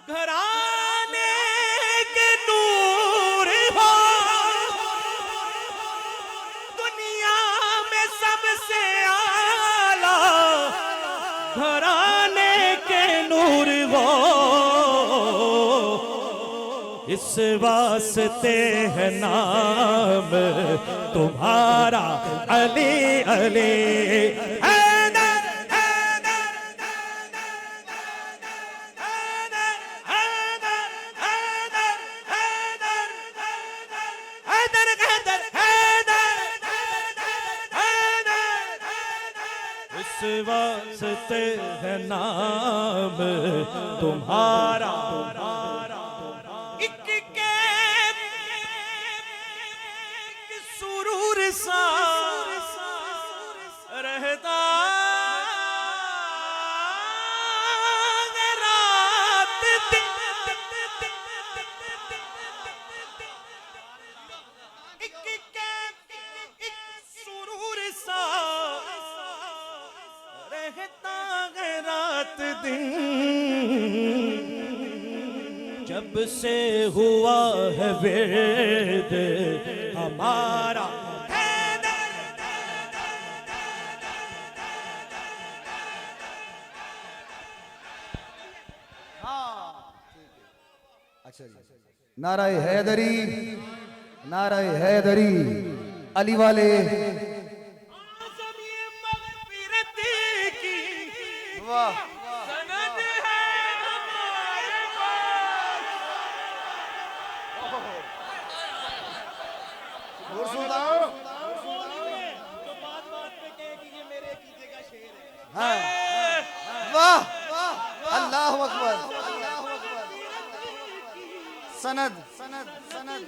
घराने के नूर हो, दुनिया में सबसे आला घराने के नूर हो। इस वास्ते है नाम तुम्हारा अली अली। इस वास्ते है नाम तुम्हारा। एक के सुरूर सा रहता रात दिन, एक के सुरूर सा रहता है रात दिन। जब से हुआ है विर्द हमारा, अच्छा जी, नाराए हैदरी, नाराए हैदरी, अली वाले। वाह, सनद है हमारे पास। और सुनाओ। तो बात बात पे कहे कि ये मेरे अकीदे का शेर है। हाँ, वाह, अल्लाह अकबर, अल्लाह अकबर। सनद, सनद, सनद।